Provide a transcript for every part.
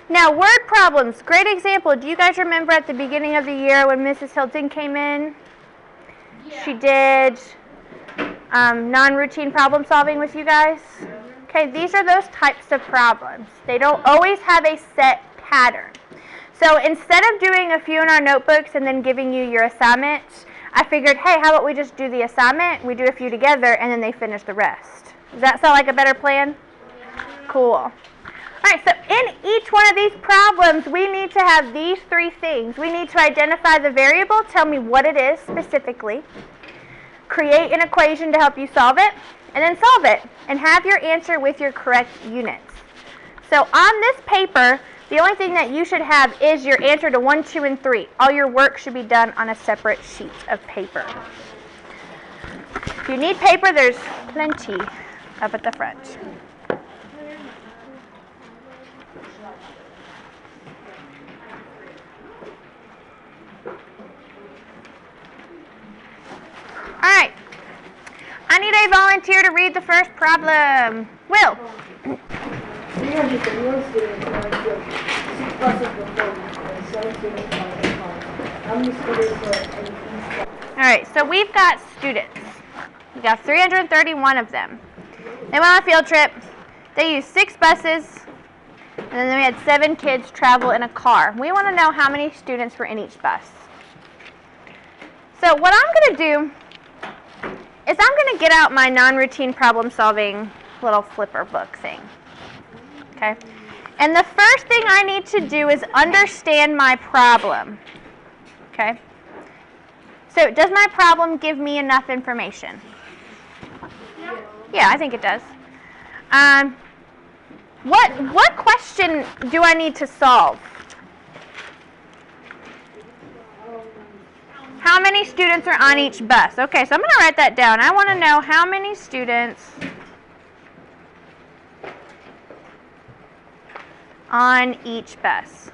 Now, word problems, great example. Do you guys remember at the beginning of the year when Mrs. Hilton came in? Yeah. She did non-routine problem solving with you guys. Okay, these are those types of problems. They don't always have a set pattern. So instead of doing a few in our notebooks and then giving you your assignment, I figured, hey, how about we just do the assignment, we do a few together, and then they finish the rest. Does that sound like a better plan? Cool. All right, so in each one of these problems, we need to have these three things. We need to identify the variable, tell me what it is specifically, create an equation to help you solve it, and then solve it, and have your answer with your correct units. So on this paper, the only thing that you should have is your answer to 1, 2, and 3. All your work should be done on a separate sheet of paper. If you need paper, there's plenty up at the front. All right. I need a volunteer to read the first problem. Will. 331 students are in 6 buses and 7 students are in cars. How many students are in each bus? All right, so we've got students. We've got 331 of them. They went on a field trip. They used 6 buses, and then we had 7 kids travel in a car. We want to know how many students were in each bus. So what I'm going to do is I'm going to get out my non-routine problem solving little flipper book thing. Okay? And the first thing I need to do is understand my problem. Okay? So does my problem give me enough information? Yeah, I think it does. What question do I need to solve? How many students are on each bus? Okay, so I'm going to write that down. I want to know how many students on each bus.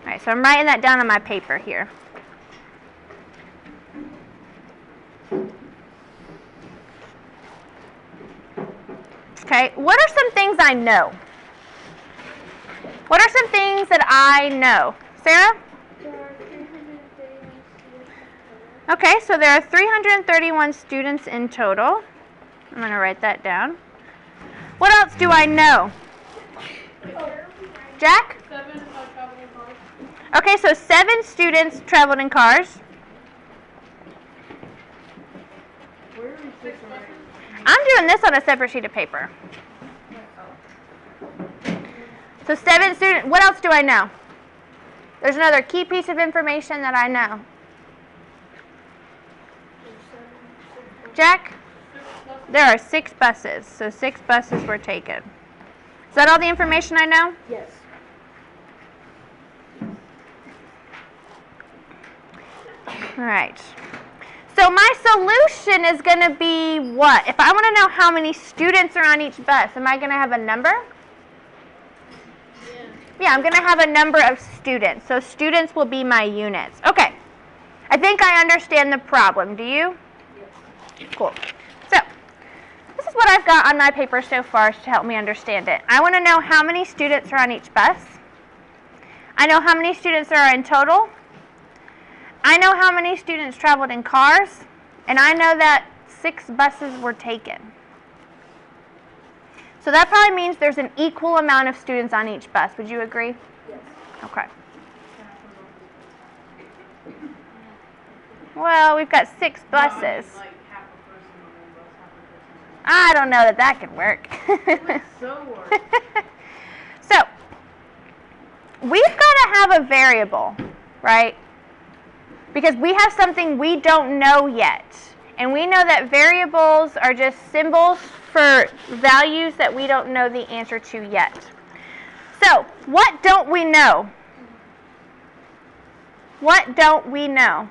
All right, so I'm writing that down on my paper here. Okay, what are some things I know? What are some things that I know? Sarah? Okay, so there are 331 students in total. I'm going to write that down. What else do I know? Jack? 7 traveled in cars. Okay, so 7 students traveled in cars. I'm doing this on a separate sheet of paper. So 7 students. What else do I know? There's another key piece of information that I know. Jack? There are 6 buses, so 6 buses were taken. Is that all the information I know? Yes. All right. So my solution is going to be what? If I want to know how many students are on each bus, am I going to have a number? Yeah, I'm going to have a number of students. So students will be my units. Okay. I think I understand the problem. Do you? Cool. So this is what I've got on my paper so far to help me understand it. I want to know how many students are on each bus. I know how many students there are in total. I know how many students traveled in cars. And I know that 6 buses were taken. So that probably means there's an equal amount of students on each bus. Would you agree? Yes. Okay. Well, we've got 6 buses. I don't know that could work. So, we've got to have a variable, right? Because we have something we don't know yet. And we know that variables are just symbols for values that we don't know the answer to yet. So, what don't we know? What don't we know?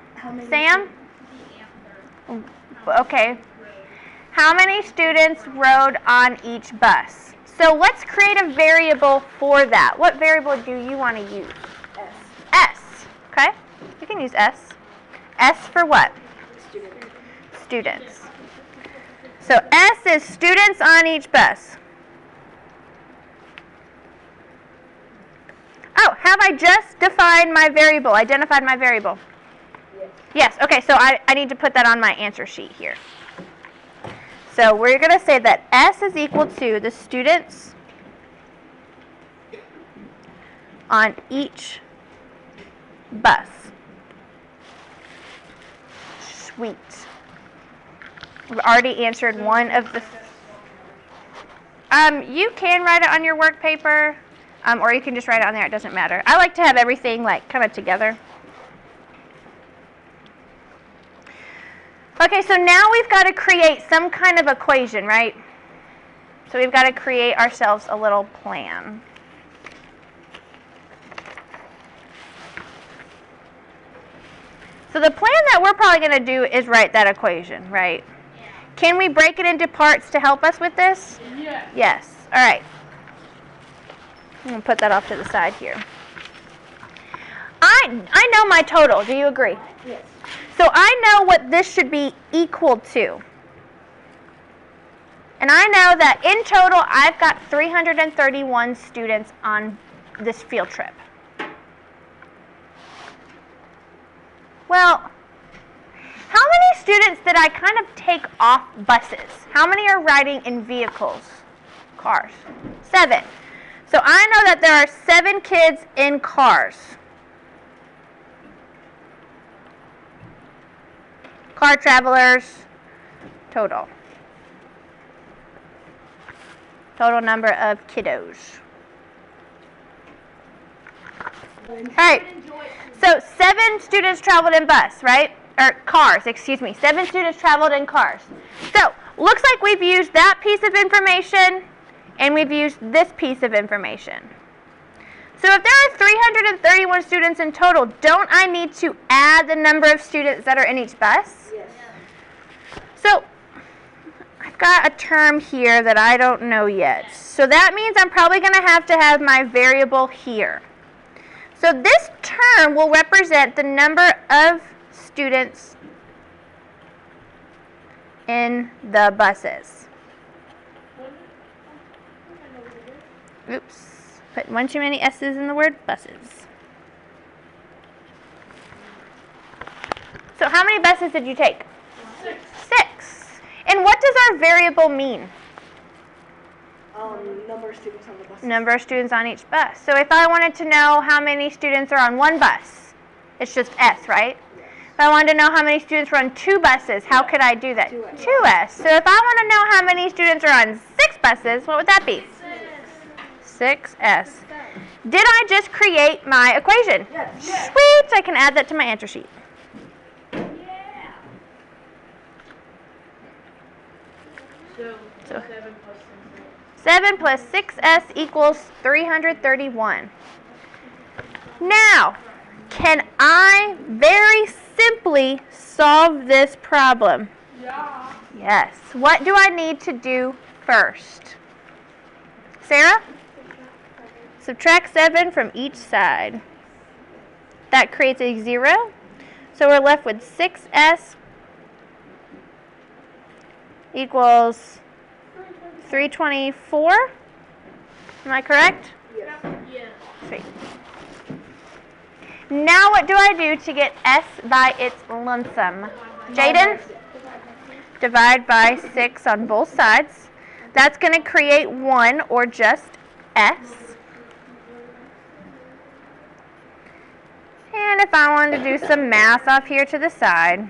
Sam? Okay. How many students rode on each bus? So let's create a variable for that. What variable do you want to use? S. S. Okay? You can use S. S for what? Student. Students. So S is students on each bus. have I just defined my variable, identified my variable? Yes. Yes, okay, so I need to put that on my answer sheet here. So we're going to say that S is equal to the students on each bus. Sweet. We've already answered one of the... you can write it on your work paper, or you can just write it on there. It doesn't matter. I like to have everything like kind of together. Okay, so now we've got to create some kind of equation, right? So we've got to create ourselves a little plan. So the plan that we're probably going to do is write that equation, right? Yeah. Can we break it into parts to help us with this? Yes. Yes. All right. I'm going to put that off to the side here. I know my total. Do you agree? Yes. So I know what this should be equal to. And I know that in total, I've got 331 students on this field trip. Well, how many students did I kind of take off buses? How many are riding in vehicles? Cars. 7. So I know that there are 7 kids in cars. Car travelers, total. Total number of kiddos. All right. So 7 students traveled in bus, right? Or cars, excuse me. 7 students traveled in cars. So looks like we've used that piece of information and we've used this piece of information. So if there are 331 students in total, don't I need to add the number of students that are in each bus? Yes. So I've got a term here that I don't know yet. So that means I'm probably going to have my variable here. So this term will represent the number of students in the buses. Oops. Put one too many S's in the word buses. So how many buses did you take? 6. 6. And what does our variable mean? Number of students on the bus. Number of students on each bus. So if I wanted to know how many students are on one bus, it's just S, right? Yes. If I wanted to know how many students were on 2 buses, how could I do that? 2S. 2S. So if I want to know how many students are on 6 buses, what would that be? 6S. Did I just create my equation? Yes. Sweet! I can add that to my answer sheet. Yeah. So 7 plus 6S equals 331. Now, can I very simply solve this problem? Yeah. Yes. What do I need to do first? Sarah? Subtract 7 from each side. That creates a 0. So we're left with 6S equals 324. Am I correct? Yes. Sweet. Now what do I do to get S by its lonesome? Jaden? Divide by 6 on both sides. That's going to create 1 or just S. And if I wanted to do some math off here to the side.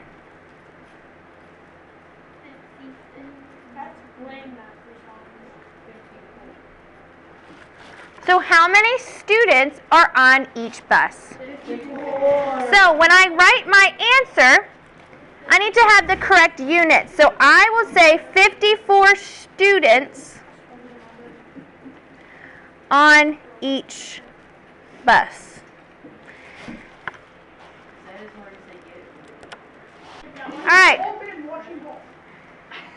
So how many students are on each bus? 54. So when I write my answer, I need to have the correct unit. So I will say 54 students on each bus. All right.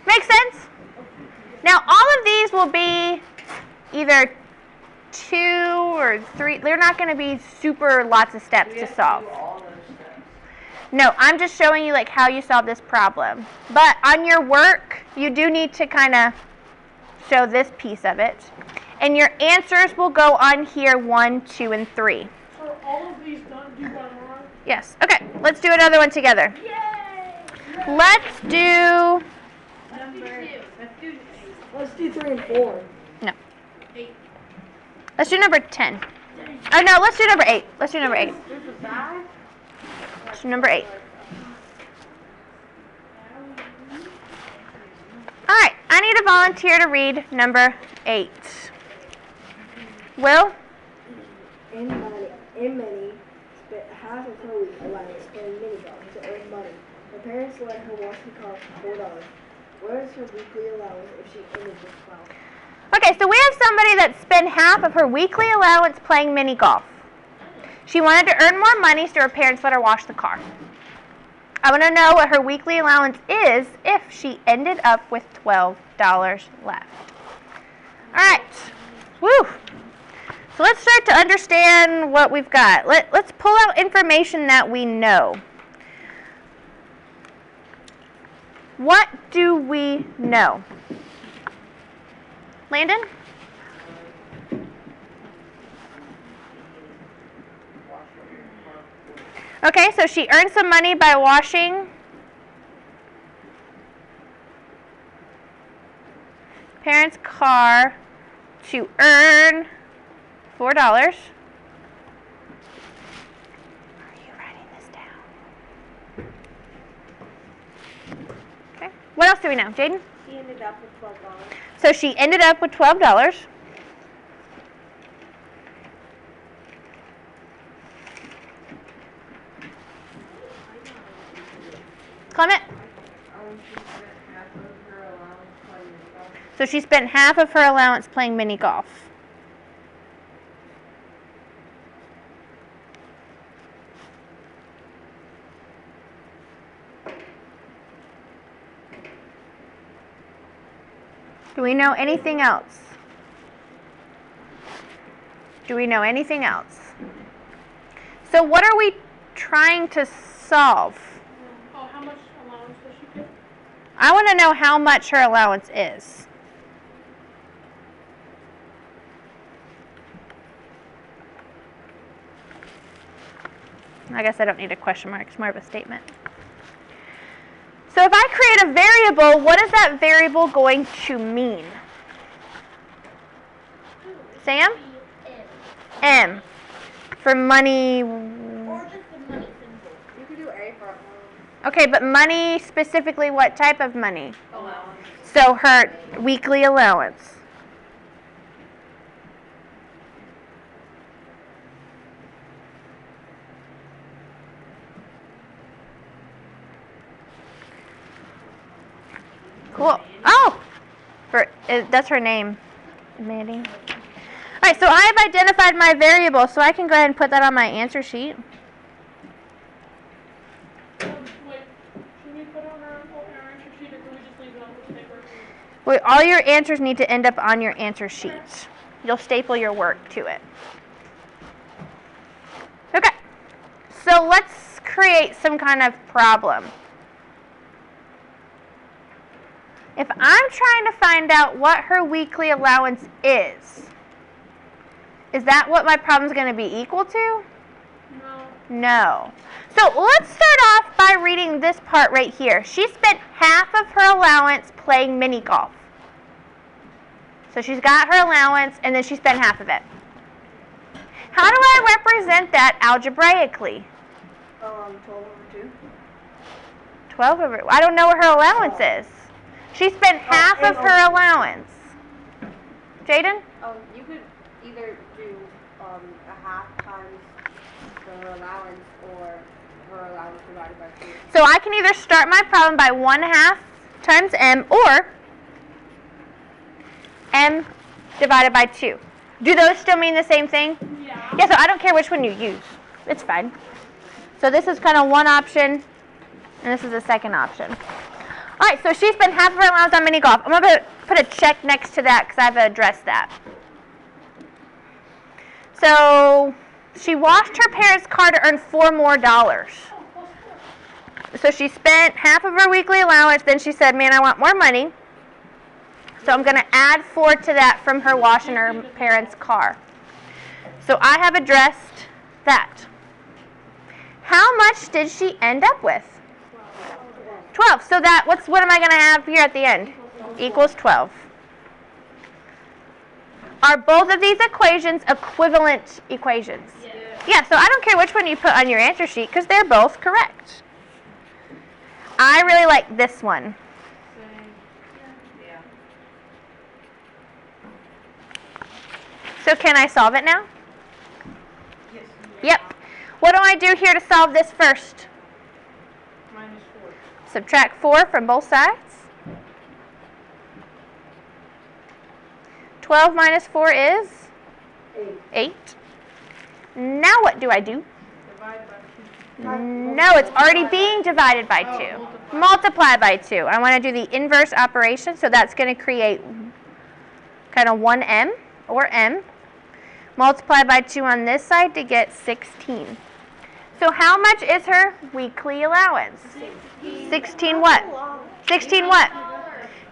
Makes sense? Now all of these will be either 2 or 3. They're not going to be super lots of steps to solve. No, I'm just showing you like how you solve this problem. But on your work, you do need to kind of show this piece of it. And your answers will go on here 1, 2, and 3. So all of these done do by tomorrow? Yes. Okay, let's do another one together. Let's do, Let's do 3 and 4. no. Let's do number 10. Oh, no, let's do number 8. Let's do number 8. Let's do number 8. All right, I need a volunteer to read number 8. Will? Minnie spent half of her week allowance playing mini golf to earn money. Her parents let her wash the car for $4. Where is her weekly allowance if she ended with 12? Okay, so we have somebody that spent half of her weekly allowance playing mini golf. She wanted to earn more money, so her parents let her wash the car. I want to know what her weekly allowance is if she ended up with $12 left. All right. Woo. So let's start to understand what we've got. Let's pull out information that we know. What do we know? Landon? Okay, so she earned some money by washing parents' car to earn $4. Are you writing this down? Okay. What else do we know? Jaden? She ended up with $12. So she ended up with $12. Clement? So she spent half of her allowance playing mini golf. Do we know anything else? Do we know anything else? So what are we trying to solve? Oh, how much allowance does she get? I want to know how much her allowance is. I guess I don't need a question mark. It's more of a statement. So if I create a variable, what is that variable going to mean? Sam? M. For money. Or just the money symbol. You could do A for allowance. Okay, but money, specifically what type of money? Allowance. So her weekly allowance. Cool. Oh! That's her name, Mandy. All right, so I have identified my variable, so I can go ahead and put that on my answer sheet. Wait, should we put on our answer sheet or can we just leave it on the paper? Wait, all your answers need to end up on your answer sheet. You'll staple your work to it. Okay, so let's create some kind of problem. If I'm trying to find out what her weekly allowance is that what my problem is going to be equal to? No. No. So let's start off by reading this part right here. She spent half of her allowance playing mini golf. So she's got her allowance and then she spent half of it. How do I represent that algebraically? 12 over 2. 12 over, I don't know what her allowance is. She spent half of her allowance. Jaden? You could either do a half times her allowance or her allowance divided by 2. So I can either start my problem by 1/2 times m or m divided by 2. Do those still mean the same thing? Yeah. Yeah, so I don't care which one you use. It's fine. So this is kind of one option, and this is the second option. All right, so she spent half of her allowance on mini golf. I'm going to put a check next to that because I've addressed that. So she washed her parents' car to earn $4 more. So she spent half of her weekly allowance. Then she said, man, I want more money. So I'm going to add 4 to that from her washing her parents' car. So I have addressed that. How much did she end up with? 12. So what am I going to have here at the end? Equals 12. Are both of these equations equivalent equations? Yeah, so I don't care which one you put on your answer sheet because they're both correct. I really like this one. So can I solve it now? Yep. What do I do here to solve this first? Minus 4. Subtract 4 from both sides. 12 minus 4 is 8. Now what do I do? Divide by 2. No, it's already being divided by 2. Multiply by 2. I want to do the inverse operation, so that's going to create kind of 1m or m. Multiply by 2 on this side to get 16. So how much is her weekly allowance? 16 what? 16 what?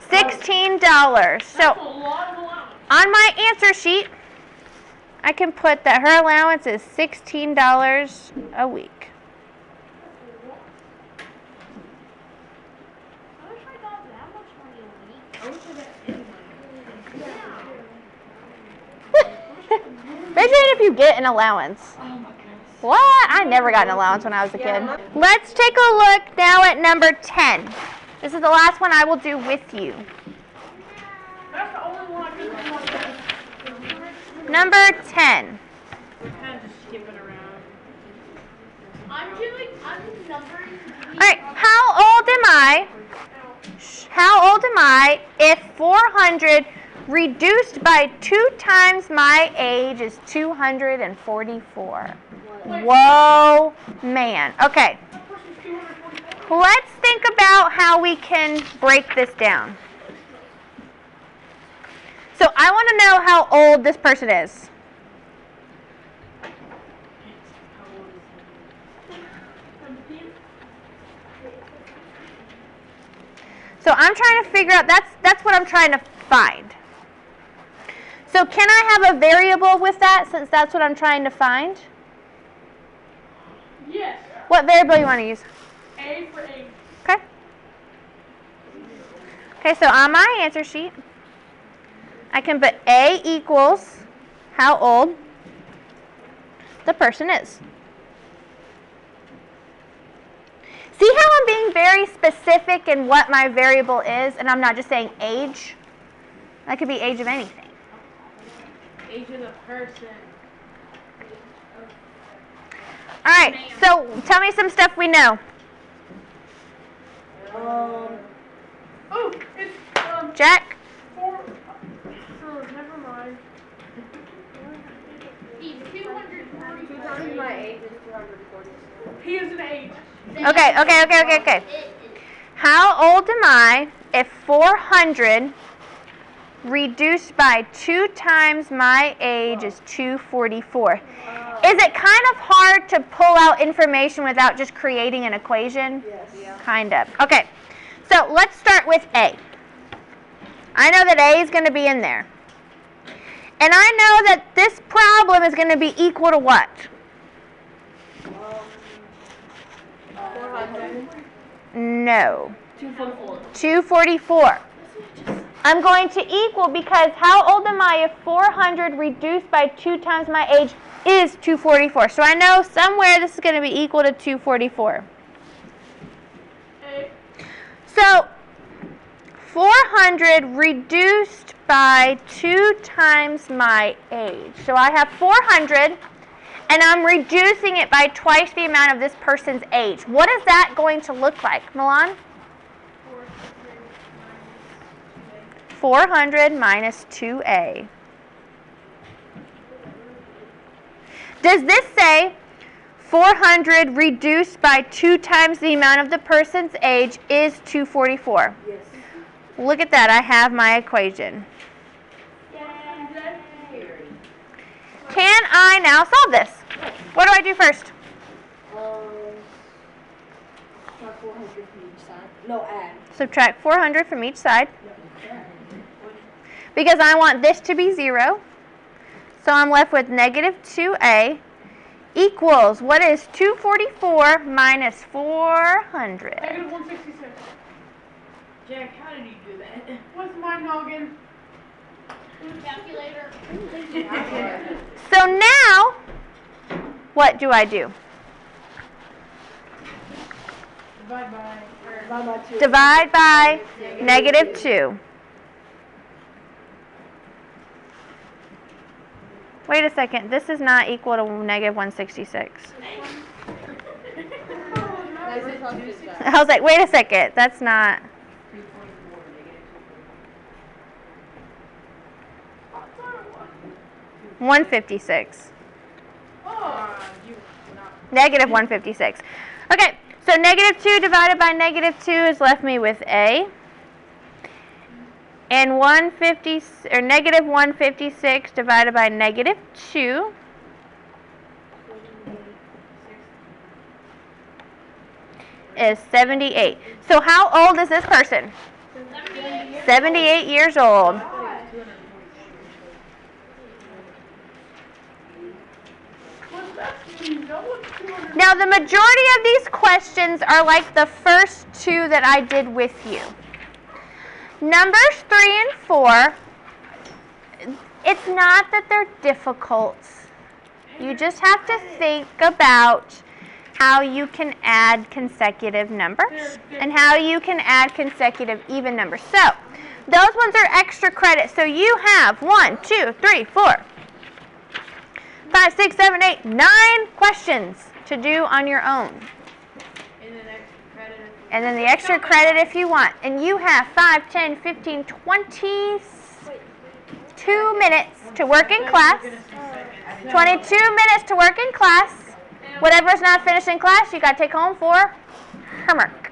$16. So That's a lot of allowance. on my answer sheet, I can put that her allowance is $16 a week. I wish I got that much money a week. I wish I got any money. Imagine if you get an allowance. Oh my goodness. What? I never got an allowance when I was a kid. Let's take a look now at number 10. This is the last one I will do with you. That's the only one I couldn't Number 10. We're kind of just skipping around. I'm numbering. All right, how old am I if 400 reduced by 2 times my age is 244? Whoa, man. Okay, That person's 244. let's think about how we can break this down. So I want to know how old this person is. So I'm trying to figure out, that's what I'm trying to find. So can I have a variable with that since that's what I'm trying to find? Yes. What variable you want to use? A for age. Okay. Okay, so on my answer sheet, I can put A equals how old the person is. See how I'm being very specific in what my variable is, and I'm not just saying age? That could be age of anything. Age of the person. All right, so tell me some stuff we know. Oh, it's Jack? 4. Never mind. He's 240. 2 times my age is 240. He is an age. Okay. How old am I if 400 reduced by 2 times my age is 244? Is it kind of hard to pull out information without just creating an equation? Yes. Yeah. Kind of. Okay, so let's start with A. I know that A is going to be in there. And I know that this problem is going to be equal to what? 400. No. 244. 244. I'm going to equal because how old am I if 400 reduced by 2 times my age is 244? So I know somewhere this is going to be equal to 244. A. So 400 reduced by 2 times my age. So I have 400 and I'm reducing it by twice the amount of this person's age. What is that going to look like, Milan? 400 minus 2a. Does this say 400 reduced by 2 times the amount of the person's age is 244? Yes. Look at that, I have my equation. Can I now solve this? What do I do first? Not 400 from each side. No, add. Subtract 400 from each side. Because I want this to be 0. So I'm left with negative 2a equals, what is 244 minus 400? Negative 166. Jack, how did you do that? What's my noggin? Calculator. So now, what do I do? Divide by. Divide by 2. Divide by negative 2. Wait a second, this is not equal to negative 166. I was like, wait a second, that's not. I thought it was. 156. Oh. Negative 156. Okay, so negative 2 divided by negative 2 is left me with A. And negative 156 divided by negative 2 is 78. So how old is this person? 78 years old. What's that mean? No one's 200. Now the majority of these questions are like the first two that I did with you. Numbers 3 and 4, it's not that they're difficult. You just have to think about how you can add consecutive numbers and how you can add consecutive even numbers. So, those ones are extra credit. So you have 1, 2, 3, 4, 5, 6, 7, 8, 9 questions to do on your own. And then the extra credit if you want. And you have 5, 10, 15, 22 minutes to work in class. 22 minutes to work in class. Whatever's not finished in class, you got to take home for homework.